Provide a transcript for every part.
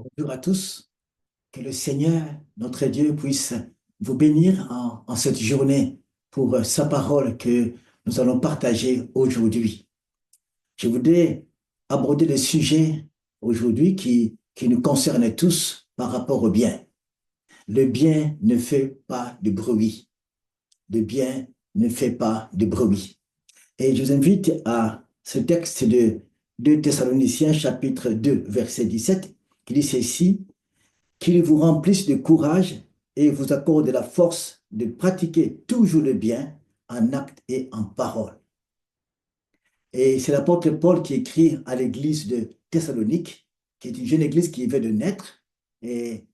Bonjour à tous, que le Seigneur, notre Dieu, puisse vous bénir en cette journée pour sa parole que nous allons partager aujourd'hui. Je voudrais aborder le sujet aujourd'hui qui nous concerne tous par rapport au bien. Le bien ne fait pas de bruit. Le bien ne fait pas de bruit. Et je vous invite à ce texte de 2 Thessaloniciens chapitre 2 verset 17 qui dit ceci: qu'il vous remplisse de courage et vous accorde la force de pratiquer toujours le bien en acte et en parole. Et c'est l'apôtre Paul qui écrit à l'église de Thessalonique, qui est une jeune église qui vient de naître. Et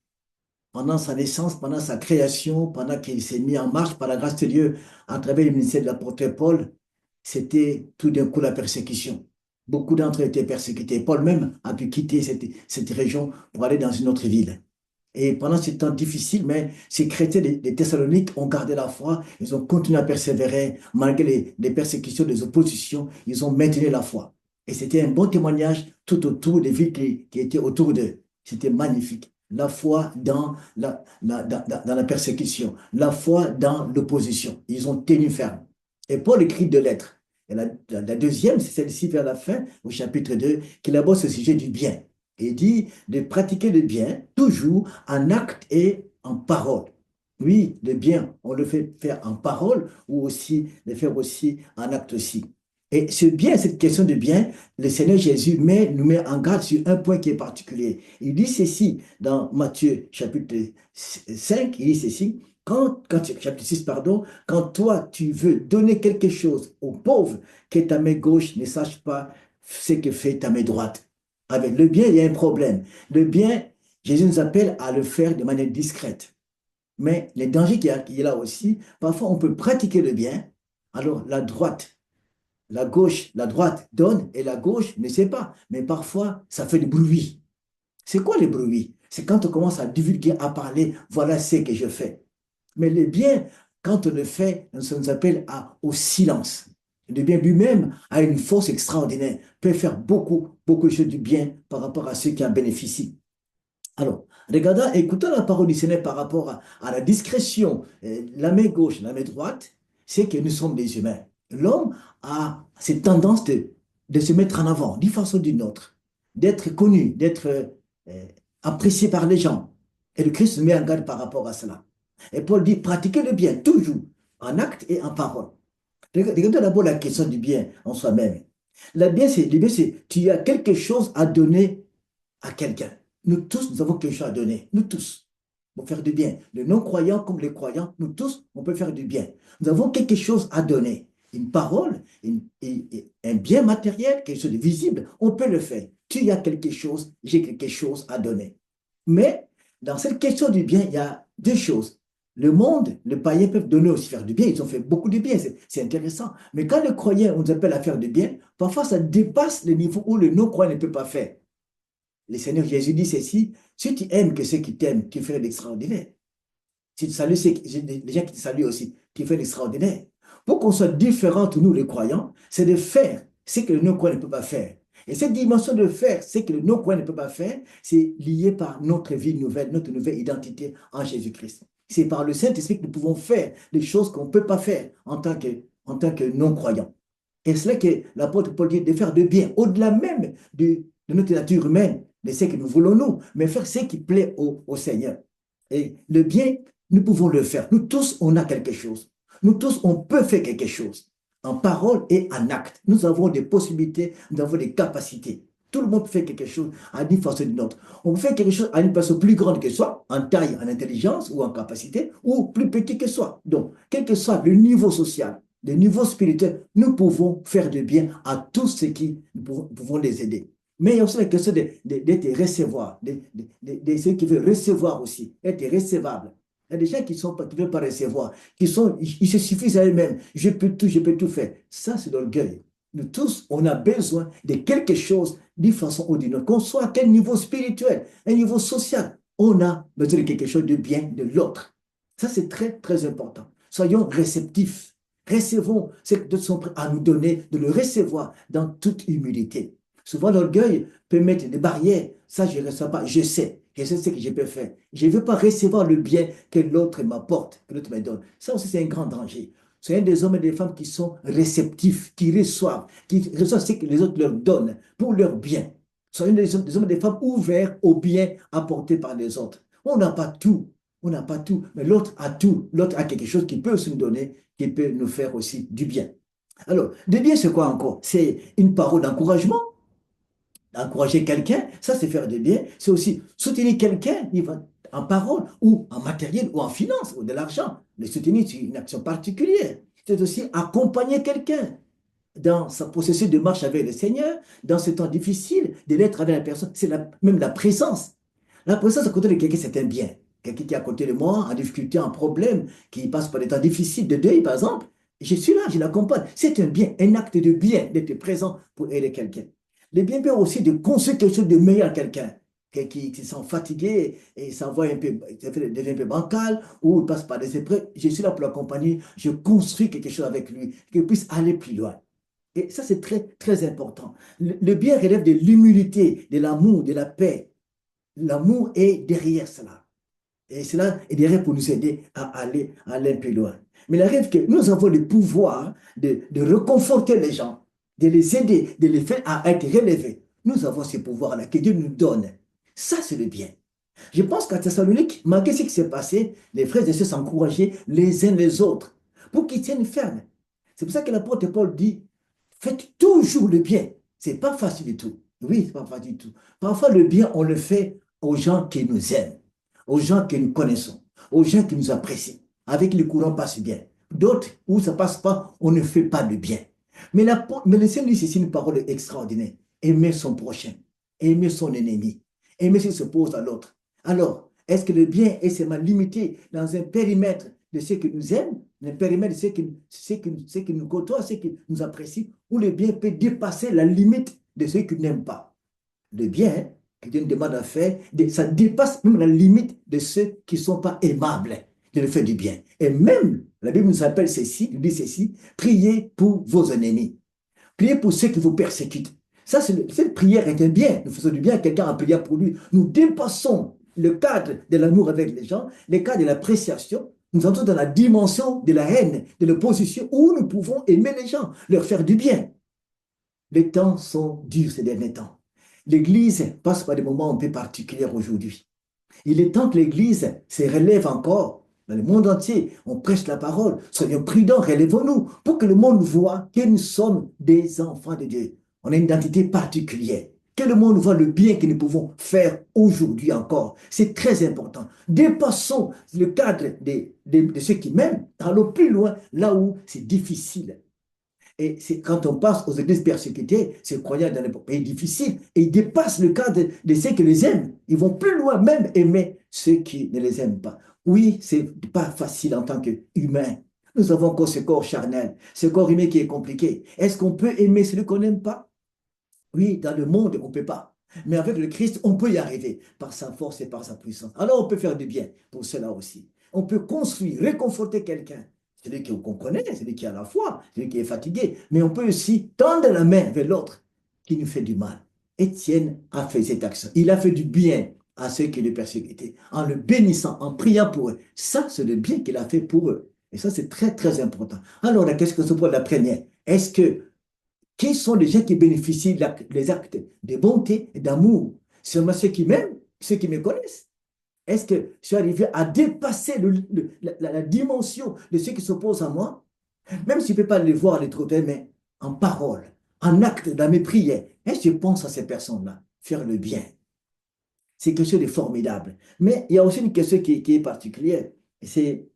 pendant sa naissance, pendant sa création, pendant qu'il s'est mis en marche par la grâce de Dieu à travers le ministère de l'apôtre Paul, c'était tout d'un coup la persécution. Beaucoup d'entre eux étaient persécutés. Paul même a pu quitter cette région pour aller dans une autre ville. Et pendant ce temps difficile, mais ces chrétiens des Thessaloniques ont gardé la foi, ils ont continué à persévérer malgré les persécutions, les oppositions, ils ont maintenu la foi. Et c'était un bon témoignage tout autour des villes qui étaient autour d'eux. C'était magnifique. La foi dans la persécution, la foi dans l'opposition. Ils ont tenu ferme. Et Paul écrit deux lettres. Et la deuxième, c'est celle-ci vers la fin, au chapitre 2, qui aborde ce sujet du bien. Il dit de pratiquer le bien toujours en acte et en parole. Oui, le bien, on le fait faire en parole ou aussi le faire aussi en acte aussi. Et ce bien, cette question de bien, le Seigneur Jésus nous met en garde sur un point qui est particulier. Il dit ceci dans Matthieu chapitre 5, il dit ceci: chapitre 6, pardon, quand toi tu veux donner quelque chose aux pauvres, que ta main gauche ne sache pas ce que fait ta main droite. Avec le bien, il y a un problème. Le bien, Jésus nous appelle à le faire de manière discrète. Mais les dangers qu'il y a là aussi, parfois on peut pratiquer le bien, alors la droite, la gauche, la droite donne et la gauche ne sait pas. Mais parfois, ça fait du bruit. C'est quoi le bruit? C'est quand on commence à divulguer, à parler, voilà ce que je fais. Mais le bien, quand on le fait, ça nous appelle au silence. Le bien lui-même a une force extraordinaire, peut faire beaucoup, beaucoup de choses du bien par rapport à ceux qui en bénéficient. Alors, regardons, écoutons la parole du Seigneur par rapport à la discrétion, la main gauche, la main droite, c'est que nous sommes des humains. L'homme a cette tendance de se mettre en avant, d'une façon ou d'une autre, d'être connu, d'être apprécié par les gens. Et le Christ nous met en garde par rapport à cela. Et Paul dit, pratiquez le bien, toujours, en acte et en parole. Regardons d'abord la question du bien en soi-même. Le bien, c'est tu as quelque chose à donner à quelqu'un. Nous tous, nous avons quelque chose à donner. Nous tous. Pour faire du bien. Les non-croyants comme les croyants, nous tous, on peut faire du bien. Nous avons quelque chose à donner. Une parole, un bien matériel, quelque chose de visible, on peut le faire. Tu as quelque chose, j'ai quelque chose à donner. Mais dans cette question du bien, il y a deux choses. Le monde, les païens peuvent donner aussi, faire du bien. Ils ont fait beaucoup de bien, c'est intéressant. Mais quand les croyants, on nous appelle à faire du bien, parfois ça dépasse le niveau où le non-croyant ne peut pas faire. Le Seigneur Jésus dit ceci: si tu aimes que ceux qui t'aiment, tu fais l'extraordinaire. Si tu salues les gens qui te saluent aussi, tu fais l'extraordinaire. Pour qu'on soit différents, nous les croyants, c'est de faire ce que le non-croyant ne peut pas faire. Et cette dimension de faire ce que le non-croyant ne peut pas faire, c'est lié par notre vie nouvelle, notre nouvelle identité en Jésus-Christ. C'est par le Saint-Esprit que nous pouvons faire les choses qu'on ne peut pas faire en tant que non-croyants. Et c'est là que l'apôtre Paul dit de faire de bien, au-delà même de notre nature humaine, de ce que nous voulons nous, mais faire ce qui plaît au Seigneur. Et le bien, nous pouvons le faire. Nous tous, on a quelque chose. Nous tous, on peut faire quelque chose. En parole et en acte. Nous avons des possibilités, nous avons des capacités. Tout le monde peut faire quelque chose à une façon ou d'une autre. On peut faire quelque chose à une personne plus grande que soi, en taille, en intelligence ou en capacité, ou plus petit que soi. Donc, quel que soit le niveau social, le niveau spirituel, nous pouvons faire du bien à tous ceux qui nous pouvons les aider. Mais il y a aussi la question d'être recevoir, de ceux qui veulent recevoir aussi, être recevable. Il y a des gens qui ne veulent pas recevoir, ils se suffisent à eux-mêmes. Je peux tout faire. Ça, c'est l'orgueil. Nous tous, on a besoin de quelque chose d'une façon ou d'une autre. Qu'on soit à quel niveau spirituel, un niveau social, on a besoin de quelque chose de bien de l'autre. Ça, c'est très, très important. Soyons réceptifs. Recevons ce que d'autres sont prêts à nous donner, de le recevoir dans toute humilité. Souvent, l'orgueil peut mettre des barrières ça, je ne reçois pas. Je sais ce que je peux faire. Je ne veux pas recevoir le bien que l'autre m'apporte, que l'autre me donne. Ça aussi, c'est un grand danger. C'est des hommes et des femmes qui sont réceptifs, qui reçoivent ce que les autres leur donnent pour leur bien. Soyons des hommes et des femmes ouverts au bien apporté par les autres. On n'a pas tout. On n'a pas tout, mais l'autre a tout. L'autre a quelque chose qui peut aussi nous donner, qui peut nous faire aussi du bien. Alors, de bien, c'est quoi encore? C'est une parole d'encouragement. Encourager quelqu'un, ça c'est faire du bien. C'est aussi soutenir quelqu'un en parole ou en matériel ou en finance ou de l'argent. Le soutenir, c'est une action particulière. C'est aussi accompagner quelqu'un dans sa processus de marche avec le Seigneur, dans ce temps difficile, de l'être avec la personne. C'est même la présence. La présence à côté de quelqu'un, c'est un bien. Quelqu'un qui est à côté de moi, en difficulté, en problème, qui passe par des temps difficiles de deuil, par exemple. Je suis là, je l'accompagne. C'est un bien, un acte de bien d'être présent pour aider quelqu'un. Le bien peut aussi de construire quelque chose de meilleur à quelqu'un. Quelqu'un qui se sent fatigué et s'envoie un peu, devient un peu bancal ou il passe par des épreuves. Je suis là pour l'accompagner. Je construis quelque chose avec lui, qu'il puisse aller plus loin. Et ça, c'est très, très important. Le bien relève de l'humilité, de l'amour, de la paix. L'amour est derrière cela. Et cela est derrière pour nous aider à aller un peu loin. Mais il arrive que nous avons le pouvoir de réconforter les gens, de les aider, de les faire à être relevés. Nous avons ce pouvoir-là que Dieu nous donne. Ça, c'est le bien. Je pense qu'à Thessalonique, malgré ce qui s'est passé, les frères et sœurs s'encourageaient les uns les autres pour qu'ils tiennent ferme. C'est pour ça que l'apôtre Paul dit, faites toujours le bien. C'est pas facile du tout. Oui, c'est pas facile du tout. Parfois, le bien, on le fait aux gens qui nous aiment, aux gens que nous connaissons, aux gens qui nous apprécient. Avec le courant passe bien. D'autres, où ça passe pas, on ne fait pas le bien. Mais le Seigneur dit, c'est une parole extraordinaire. Aimer son prochain, aimer son ennemi, aimer ce qui s'oppose à l'autre. Alors, est-ce que le bien est seulement limité dans un périmètre de ceux qui nous aiment, un périmètre de ceux qui nous côtoient, ceux qui nous apprécient, ou le bien peut dépasser la limite de ceux qui n'aiment pas? Le bien que Dieu nous demande à faire, ça dépasse même la limite de ceux qui ne sont pas aimables de le faire du bien. Et même, la Bible nous appelle ceci, nous dit ceci, priez pour vos ennemis. Priez pour ceux qui vous persécutent. Ça, cette prière est un bien. Nous faisons du bien à quelqu'un en priant pour lui. Nous dépassons le cadre de l'amour avec les gens, le cadre de l'appréciation. Nous entrons dans la dimension de la haine, de l'opposition, où nous pouvons aimer les gens, leur faire du bien. Les temps sont durs ces derniers temps. L'Église passe par des moments un peu particuliers aujourd'hui. Il est temps que l'Église se relève encore. Dans le monde entier, on prêche la parole. Soyons prudents, relèvons-nous pour que le monde voit que nous sommes des enfants de Dieu. On a une identité particulière. Que le monde voit le bien que nous pouvons faire aujourd'hui encore. C'est très important. Dépassons le cadre de ceux qui m'aiment. Allons plus loin, là où c'est difficile. Et c'est quand on passe aux églises persécutées, ces croyants dans les pays difficiles, et ils dépassent le cadre de ceux qui les aiment. Ils vont plus loin, même aimer ceux qui ne les aiment pas. Oui, c'est pas facile en tant qu'humain. Nous avons encore ce corps charnel, ce corps humain qui est compliqué. Est-ce qu'on peut aimer celui qu'on n'aime pas? Oui, dans le monde, on ne peut pas. Mais avec le Christ, on peut y arriver par sa force et par sa puissance. Alors, on peut faire du bien pour cela aussi. On peut construire, réconforter quelqu'un. Celui qu'on connaît, celui qui a la foi, celui qui est fatigué. Mais on peut aussi tendre la main vers l'autre qui nous fait du mal. Étienne a fait cette action. Il a fait du bien à ceux qui le persécutaient, en le bénissant, en priant pour eux. Ça, c'est le bien qu'il a fait pour eux. Et ça, c'est très, très important. Alors, la question se pose la première. Est-ce que qui sont les gens qui bénéficient des actes de bonté et d'amour? Seulement ceux qui m'aiment, ceux qui me connaissent. Est-ce que je suis arrivé à dépasser la dimension de ceux qui s'opposent à moi? Même si je ne peux pas les voir, les trouver, mais en parole, en acte, dans mes prières. Est-ce que je pense à ces personnes-là? Faire le bien. C'est quelque chose de formidable. Mais il y a aussi une question qui est particulière. C'est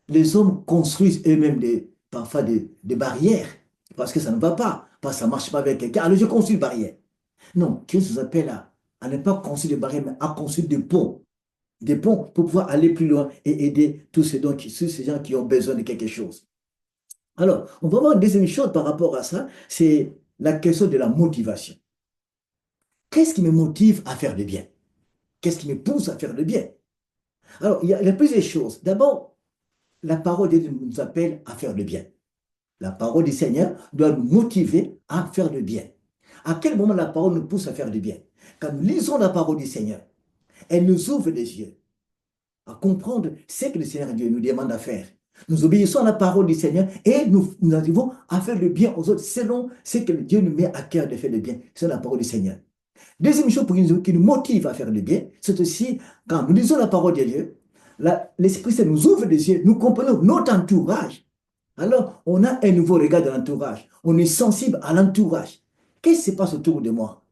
les hommes construisent eux-mêmes parfois des barrières parce que ça ne va pas, parce que ça ne marche pas avec quelqu'un. Alors je construis une barrière. Non, Christ nous appelle à ne pas construire des barrières, mais à construire des ponts pour pouvoir aller plus loin et aider tous ces gens qui ont besoin de quelque chose. Alors, on va voir une deuxième chose par rapport à ça, c'est la question de la motivation. Qu'est-ce qui me motive à faire le bien? Qu'est-ce qui me pousse à faire le bien? Alors, il y a plusieurs choses. D'abord, la parole de Dieu nous appelle à faire le bien. La parole du Seigneur doit nous motiver à faire le bien. À quel moment la parole nous pousse à faire le bien? Quand nous lisons la parole du Seigneur, elle nous ouvre les yeux à comprendre ce que le Seigneur Dieu nous demande à faire. Nous obéissons à la parole du Seigneur et nous arrivons à faire le bien aux autres selon ce que Dieu nous met à cœur de faire le bien. C'est la parole du Seigneur. Deuxième chose qui nous motive à faire le bien, c'est aussi quand nous lisons la parole de Dieu, l'Esprit Saint nous ouvre les yeux, nous comprenons notre entourage. Alors, on a un nouveau regard de l'entourage. On est sensible à l'entourage. Qu'est-ce qui se passe autour de moi?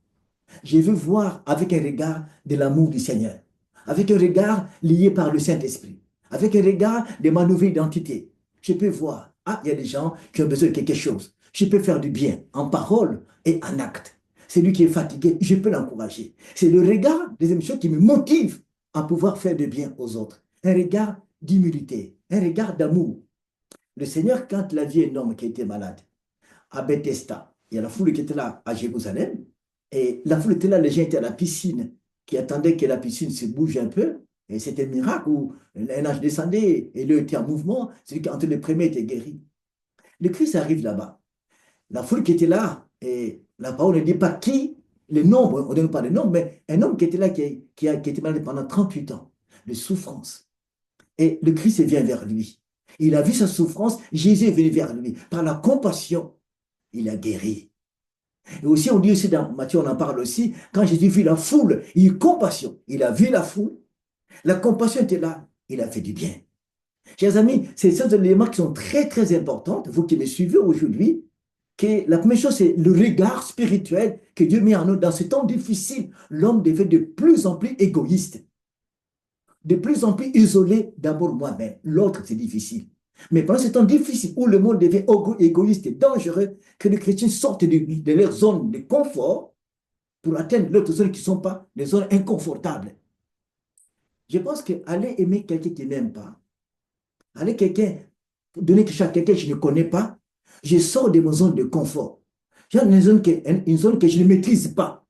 Je veux voir avec un regard de l'amour du Seigneur, avec un regard lié par le Saint-Esprit, avec un regard de ma nouvelle identité. Je peux voir, ah, il y a des gens qui ont besoin de quelque chose. Je peux faire du bien en parole et en acte. Celui qui est fatigué, je peux l'encourager. C'est le regard, deuxième chose, qui me motive à pouvoir faire du bien aux autres. Un regard d'humilité, un regard d'amour. Le Seigneur, quand il a vu un homme qui était malade, à Bethesda, il y a la foule qui était là à Jérusalem, et la foule était là, les gens étaient à la piscine, qui attendaient que la piscine se bouge un peu, et c'était un miracle où un ange descendait, et l'eau était en mouvement, celui qui entre les premiers était guéri. Le Christ arrive là-bas, la foule qui était là, et la parole ne dit pas qui, le nombre, on ne donne pas le nombre, mais un homme qui était là, qui était malade pendant 38 ans, de souffrance. Et le Christ vient vers lui. Il a vu sa souffrance, Jésus est venu vers lui. Par la compassion, il a guéri. Et aussi, on dit aussi dans Matthieu, on en parle aussi, quand Jésus vit la foule, il a eu compassion. Il a vu la foule, la compassion était là, il a fait du bien. Chers amis, c'est ces éléments qui sont très, très importants, vous qui me suivez aujourd'hui, que la première chose, c'est le regard spirituel que Dieu met en nous. Dans ce temps difficile, l'homme devient de plus en plus égoïste, de plus en plus isolé. D'abord moi-même, l'autre, c'est difficile. Mais pendant ce temps difficile où le monde devient égoïste et dangereux, que les chrétiens sortent de leur zone de confort pour atteindre d'autres zones qui ne sont pas des zones inconfortables. Je pense qu'aller aimer quelqu'un qui n'aime pas, aller donner quelque chose à quelqu'un que je ne connais pas, je sors de ma zone de confort. J'ai une zone que je ne maîtrise pas.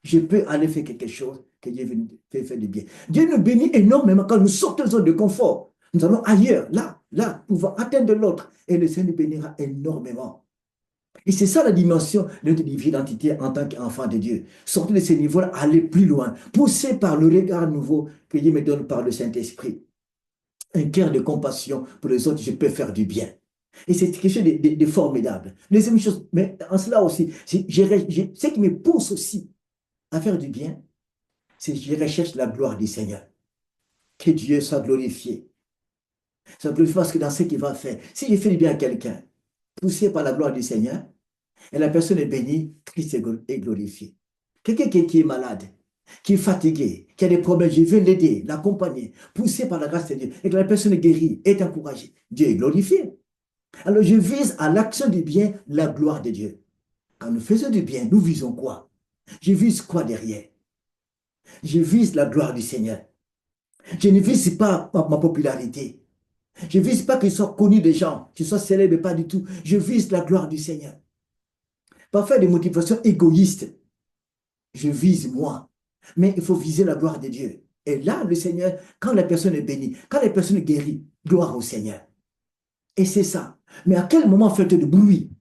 Je peux aller faire quelque chose que Dieu fait faire du bien. Dieu nous bénit énormément quand nous sortons de zone de confort. Nous allons ailleurs, là, pouvoir atteindre l'autre. Et le Seigneur nous bénira énormément. Et c'est ça la dimension de notre identité en tant qu'enfant de Dieu. Sortir de ce niveau-là, aller plus loin, poussé par le regard nouveau que Dieu me donne par le Saint-Esprit. Un cœur de compassion pour les autres, je peux faire du bien. Et c'est quelque chose de formidable. Deuxième chose, mais en cela aussi, ce qui me pousse aussi à faire du bien, c'est que je recherche la gloire du Seigneur. Que Dieu soit glorifié. Soit glorifié parce que dans ce qu'il va faire, si je fais du bien à quelqu'un, poussé par la gloire du Seigneur, et la personne est bénie, Christ est glorifié. Quelqu'un qui est malade, qui est fatigué, qui a des problèmes, je veux l'aider, l'accompagner, poussé par la grâce de Dieu, et que la personne est guérie, est encouragée. Dieu est glorifié. Alors je vise à l'action du bien la gloire de Dieu. Quand nous faisons du bien, nous visons quoi? Je vise quoi derrière? Je vise la gloire du Seigneur. Je ne vise pas ma popularité. Je ne vise pas qu'il soit connu des gens, qu'il soit célèbre, pas du tout. Je vise la gloire du Seigneur. Parfois, des motivations égoïstes. Je vise moi. Mais il faut viser la gloire de Dieu. Et là, le Seigneur, quand la personne est bénie, quand la personne est guérie, gloire au Seigneur. Et c'est ça. Mais à quel moment faites de bruit?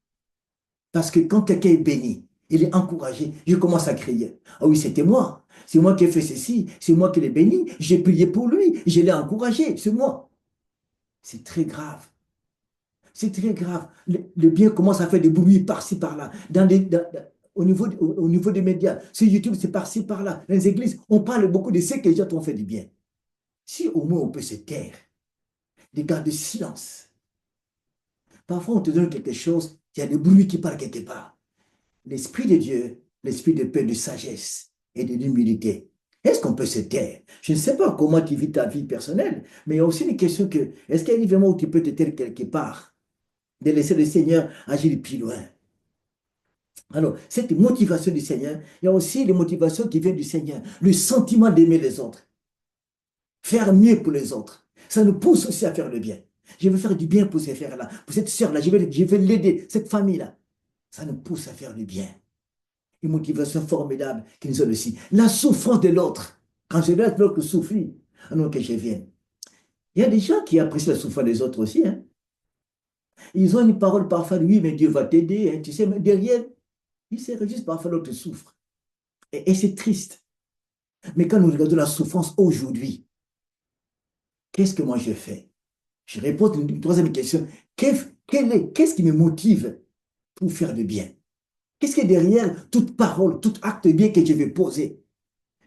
Parce que quand quelqu'un est béni, il est encouragé, je commence à crier. Ah oui, c'était moi. C'est moi qui ai fait ceci. C'est moi qui l'ai béni. J'ai prié pour lui. Je l'ai encouragé. C'est moi. C'est très grave. C'est très grave. Le bien commence à faire des bruits par-ci, par-là. Au niveau des médias, sur YouTube, c'est par-ci, par-là. Dans les églises, on parle beaucoup de ce que les gens ont fait du bien. Si au moins on peut se taire, de garder silence. Parfois, on te donne quelque chose, il y a des bruits qui parlent quelque part. L'Esprit de Dieu, l'Esprit de paix, de sagesse et de l'humilité. Est-ce qu'on peut se taire? Je ne sais pas comment tu vis ta vie personnelle, mais il y a aussi une question que, est-ce qu'il y a un moment où tu peux te taire quelque part, de laisser le Seigneur agir plus loin? Alors, cette motivation du Seigneur, il y a aussi les motivations qui viennent du Seigneur, le sentiment d'aimer les autres, faire mieux pour les autres. Ça nous pousse aussi à faire le bien. Je veux faire du bien pour ces frères-là, pour cette sœur-là, je vais l'aider, cette famille-là. Ça nous pousse à faire du bien. Une motivation formidable qui nous donne aussi. La souffrance de l'autre. Quand je laisse l'autre souffrir, alors que je vienne. Il y a des gens qui apprécient la souffrance des autres aussi. Hein. Ils ont une parole parfois, oui, mais Dieu va t'aider. Hein, tu sais, mais derrière, ils se réjouissent parfois l'autre souffre. Et c'est triste. Mais quand nous regardons la souffrance aujourd'hui, qu'est-ce que moi je fais? Je réponds une troisième question. Qu'est-ce qui me motive pour faire le bien? Qu'est-ce qui est derrière toute parole, tout acte bien que je vais poser?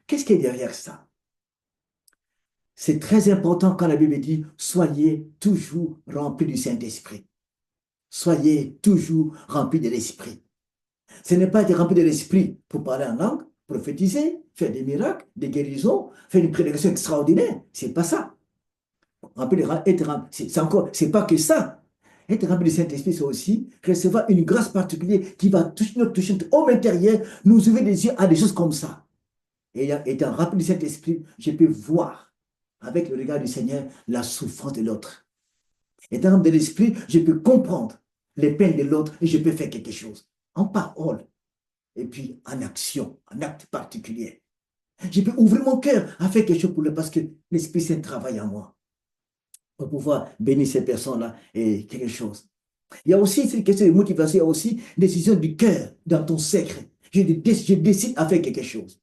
Qu'est-ce qui est derrière ça? C'est très important quand la Bible dit, soyez toujours remplis du Saint-Esprit. Soyez toujours remplis de l'Esprit. Ce n'est pas être rempli de l'Esprit pour parler en langue, prophétiser, faire des miracles, des guérisons, faire une prédication extraordinaire. C'est pas ça. C'est pas que ça. Être rempli du Saint-Esprit, c'est aussi recevoir une grâce particulière qui va toucher notre homme intérieur, nous ouvrir les yeux à des choses comme ça. Et étant rempli du Saint-Esprit, je peux voir avec le regard du Seigneur la souffrance de l'autre. Étant rempli de l'Esprit, je peux comprendre les peines de l'autre et je peux faire quelque chose. En parole et puis en action, en acte particulier. Je peux ouvrir mon cœur à faire quelque chose pour lui parce que l'Esprit Saint travaille en moi pour pouvoir bénir ces personnes-là et quelque chose. Il y a aussi cette question de motivation, il y a aussi une décision du cœur dans ton secret. Je décide à faire quelque chose.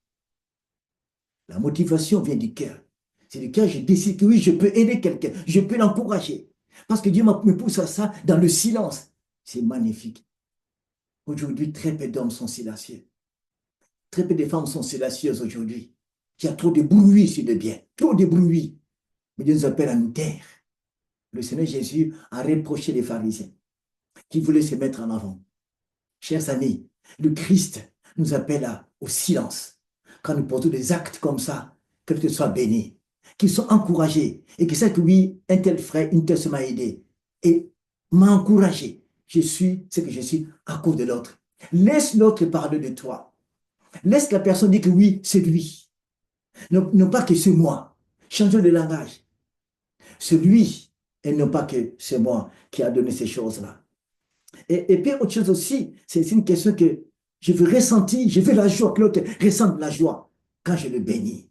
La motivation vient du cœur. C'est du cœur, je décide que oui, je peux aider quelqu'un, je peux l'encourager. Parce que Dieu me pousse à ça dans le silence. C'est magnifique. Aujourd'hui, très peu d'hommes sont silencieux. Très peu de femmes sont silencieuses aujourd'hui. Il y a trop de bruit sur le bien, trop de bruit. Mais Dieu nous appelle à nous taire. Le Seigneur Jésus a reproché les pharisiens qui voulaient se mettre en avant. Chers amis, le Christ nous appelle au silence. Quand nous posons des actes comme ça, que ce soit béni, qu'ils soient encouragés et qu'ils sachent que oui, un tel frère, une telle sœur m'a aidé et m'a encouragé. Je suis ce que je suis à cause de l'autre. Laisse l'autre parler de toi. Laisse la personne dire que oui, c'est lui. Non pas que c'est moi. Changeons de langage. C'est lui et non pas que c'est moi qui a donné ces choses-là. Et puis autre chose aussi, c'est une question que je veux ressentir, je veux la joie, que l'autre ressente la joie quand je le bénis.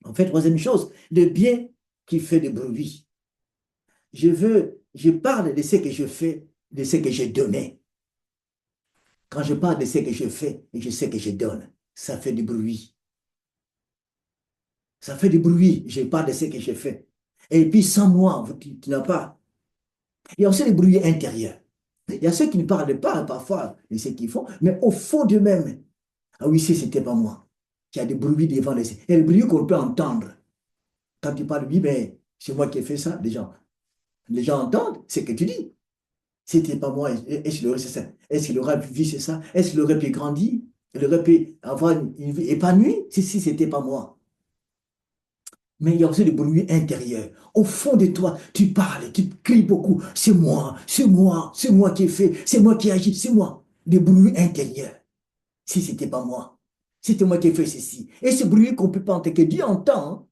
En fait, troisième chose, le bien qui fait du bruit. Je parle de ce que je fais, de ce que j'ai donné. Quand je parle de ce que je fais et je sais que je donne, ça fait du bruit. Ça fait du bruit, je parle de ce que je fais. Et puis sans moi, tu n'as pas. Il y a aussi des bruits intérieurs. Il y a ceux qui ne parlent pas parfois de ce qu'ils font, mais au fond d'eux-mêmes, ah oui, si c'était pas moi. Il y a des bruits devant les... Il y a des bruits qu'on peut entendre. Quand tu parles, oui, mais c'est moi qui ai fait ça, les gens entendent ce que tu dis. Si c'était pas moi, est-ce qu'il aurait fait ça? Est-ce qu'il aurait pu vivre ça? Est-ce qu'il aurait pu grandir? Il aurait pu avoir une vie épanouie si c'était pas moi. Mais il y a aussi des bruits intérieurs. Au fond de toi, tu parles, tu cries beaucoup. C'est moi, c'est moi, c'est moi qui ai fait, c'est moi qui agis, c'est moi. Des bruits intérieurs. Si c'était pas moi, c'était moi qui ai fait ceci. Et ce bruit qu'on peut pas entendre, que Dieu entend, hein,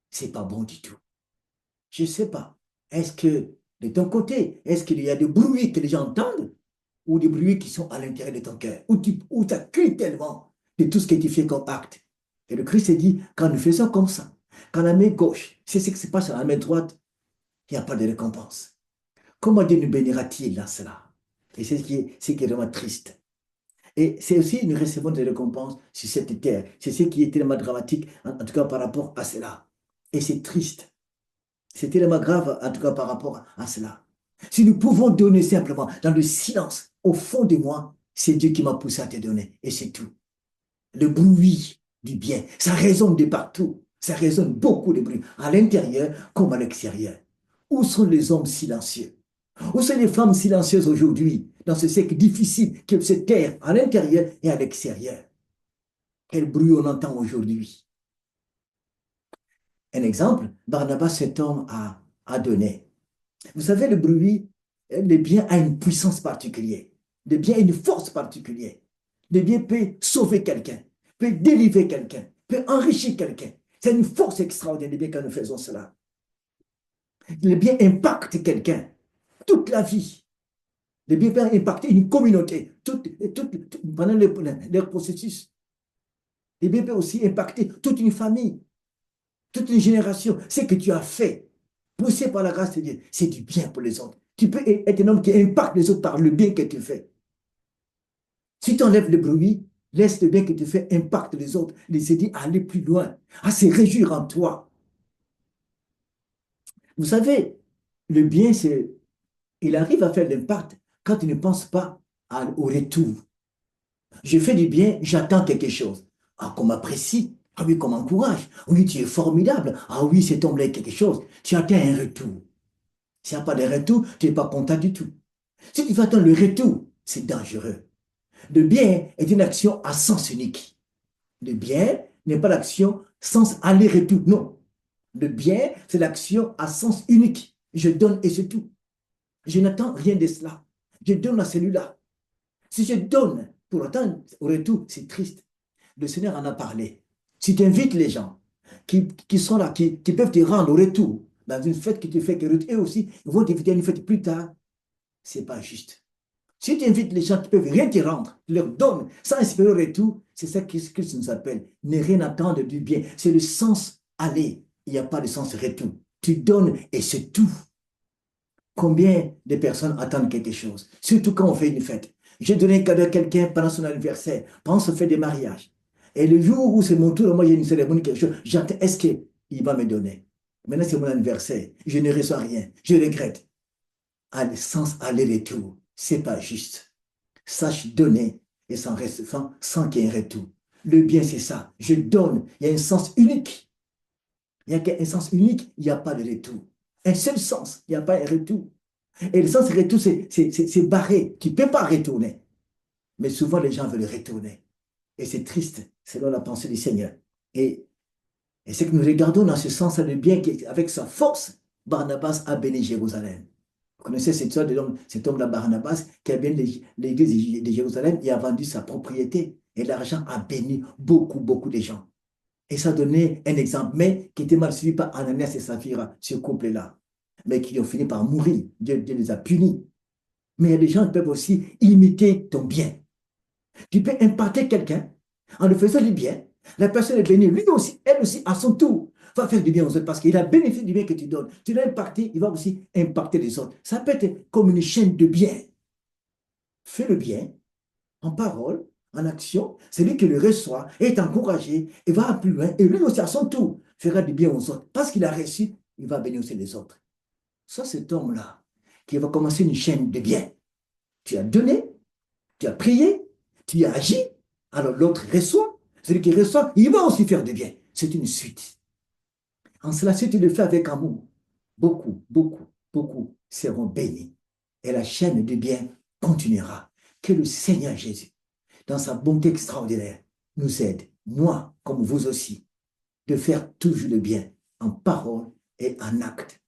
c'est pas bon du tout. Je sais pas. Est-ce que de ton côté, est-ce qu'il y a des bruits que les gens entendent ou des bruits qui sont à l'intérieur de ton cœur, où tu as cru tellement de tout ce que tu fais comme acte. Et le Christ dit, quand nous faisons comme ça, quand la main gauche, c'est ce qui se passe sur la main droite, il n'y a pas de récompense. Comment Dieu nous bénira-t-il dans cela? Et c'est ce qui est vraiment triste. Et c'est aussi nous recevons des récompenses sur cette terre. C'est ce qui est tellement dramatique, en tout cas par rapport à cela. Et c'est triste. C'est tellement grave, en tout cas par rapport à cela. Si nous pouvons donner simplement dans le silence, au fond de moi, c'est Dieu qui m'a poussé à te donner. Et c'est tout. Le bruit du bien, ça résonne de partout. Ça résonne beaucoup de bruit, à l'intérieur comme à l'extérieur. Où sont les hommes silencieux? Où sont les femmes silencieuses aujourd'hui, dans ce siècle difficile que cette terre, à l'intérieur et à l'extérieur? Quel bruit on entend aujourd'hui? Un exemple, Barnabas, cet homme a donné. Vous savez, le bruit, le bien a une puissance particulière. Le bien a une force particulière. Le bien peut sauver quelqu'un, peut délivrer quelqu'un, peut enrichir quelqu'un. C'est une force extraordinaire, le bien quand nous faisons cela. Le bien impacte quelqu'un toute la vie. Le bien peut impacter une communauté pendant le processus. Le bien peut aussi impacter toute une famille, toute une génération. Ce que tu as fait, poussé par la grâce de Dieu, c'est du bien pour les autres. Tu peux être un homme qui impacte les autres par le bien que tu fais. Si tu enlèves le bruit, Laisse le bien que tu fais impacte les autres, les aider à aller plus loin, à se réjouir en toi. Vous savez, le bien, il arrive à faire l'impact quand tu ne penses pas au retour. Je fais du bien, j'attends quelque chose. Ah, qu'on m'apprécie. Ah oui, qu'on m'encourage. Oui, tu es formidable. Ah oui, cet homme-là est quelque chose. Tu attends un retour. S'il n'y a pas de retour, tu n'es pas content du tout. Si tu veux attendre le retour, c'est dangereux. Le bien est une action à sens unique. Le bien n'est pas l'action sens aller-retour. Non. Le bien, c'est l'action à sens unique. Je donne et c'est tout. Je n'attends rien de cela. Je donne à celui-là. Si je donne pour attendre au retour, c'est triste. Le Seigneur en a parlé. Si tu invites les gens qui sont là, qui peuvent te rendre au retour, dans une fête qui te fait que eux aussi, ils vont t'inviter à une fête plus tard, c'est pas juste. Si tu invites les gens qui peuvent rien te rendre, tu leur donnes sans espérer au retour, c'est ça que Christ nous appelle. Ne rien attendre du bien. C'est le sens aller. Il n'y a pas de sens retour. Tu donnes et c'est tout. Combien de personnes attendent quelque chose, surtout quand on fait une fête. J'ai donné un cadeau à quelqu'un pendant son anniversaire, pendant son fête de mariage. Et le jour où c'est mon tour, moi j'ai une cérémonie, quelque chose, j'attends, est-ce qu'il va me donner? Maintenant c'est mon anniversaire, je ne reçois rien, je regrette. Sans aller-retour, c'est pas juste. Sache donner et sans qu'il y ait un retour. Le bien c'est ça, je donne, il y a un sens unique. Il n'y a qu'un sens unique, il n'y a pas de retour. Un seul sens, il n'y a pas un retour. Et le sens retour, c'est barré. Tu ne peux pas retourner. Mais souvent, les gens veulent retourner. Et c'est triste, selon la pensée du Seigneur. Et, et c'est que nous regardons dans ce sens le bien qu'avec sa force, Barnabas a béni Jérusalem. Vous connaissez cette histoire de cet homme-là, Barnabas, qui a béni l'église de Jérusalem et a vendu sa propriété. Et l'argent a béni beaucoup, beaucoup de gens. Et ça donnait un exemple, mais qui était mal suivi par Ananias et Saphira, ce couple-là, mais qui ont fini par mourir. Dieu les a punis. Mais il y a des gens qui peuvent aussi imiter ton bien. Tu peux impacter quelqu'un en lui faisant du bien. La personne est bénie. Lui aussi, elle aussi, à son tour, va faire du bien aux autres parce qu'il a bénéficié du bien que tu donnes. Tu l'as impacté, il va aussi impacter les autres. Ça peut être comme une chaîne de bien. Fais le bien en parole, en action, celui qui le reçoit est encouragé et va plus loin, et lui aussi à son tour fera du bien aux autres. Parce qu'il a reçu, il va bénir aussi les autres. Ça, cet homme-là, qui va commencer une chaîne de bien. Tu as donné, tu as prié, tu as agi, alors l'autre reçoit. Celui qui reçoit, il va aussi faire du bien. C'est une suite. En cela, si tu le fais avec amour, beaucoup, beaucoup, beaucoup seront bénis. Et la chaîne du bien continuera. Que le Seigneur Jésus dans sa bonté extraordinaire, nous aide, moi comme vous aussi, de faire toujours le bien en parole et en acte.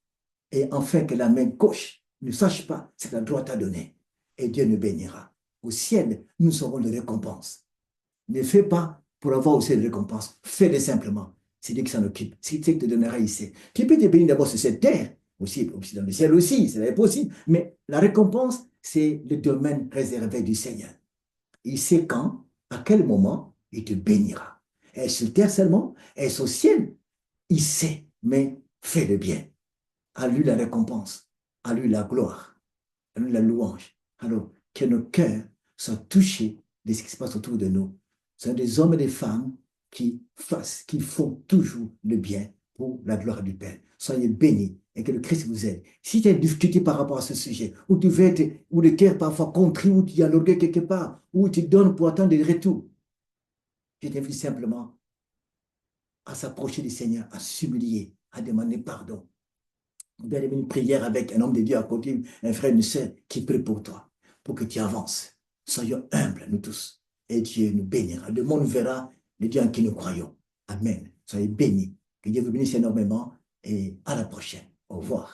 Et enfin que la main gauche ne sache pas ce que la droite a donné. Et Dieu nous bénira. Au ciel, nous aurons les récompenses. Ne fais pas pour avoir aussi les récompenses. Fais-le simplement. C'est Dieu qui s'en occupe. C'est Dieu qui te donnera ici. Tu peux te bénir d'abord sur cette terre, aussi dans le ciel aussi, c'est possible. Mais la récompense, c'est le domaine réservé du Seigneur. Il sait quand, à quel moment, il te bénira. Est-ce sur terre seulement? Est-ce au ciel? Il sait, mais fais le bien. À lui la récompense, à lui la gloire, à lui la louange. Alors, que nos cœurs soient touchés de ce qui se passe autour de nous. Ce sont des hommes et des femmes qui font toujours le bien pour la gloire du Père. Soyez bénis et que le Christ vous aide. Si tu as une difficulté par rapport à ce sujet, où tu veux être, où le cœur parfois contrit, où il y a l'orgueil quelque part, où tu donnes pour attendre des retours, je t'invite simplement à s'approcher du Seigneur, à s'humilier, à demander pardon. Bien une prière avec un homme de Dieu à côté, un frère, une sœur qui prie pour toi, pour que tu avances. Soyons humbles, nous tous, et Dieu nous bénira. Le monde verra le Dieu en qui nous croyons. Amen. Soyez bénis. Que Dieu vous bénisse énormément et à la prochaine. Au revoir.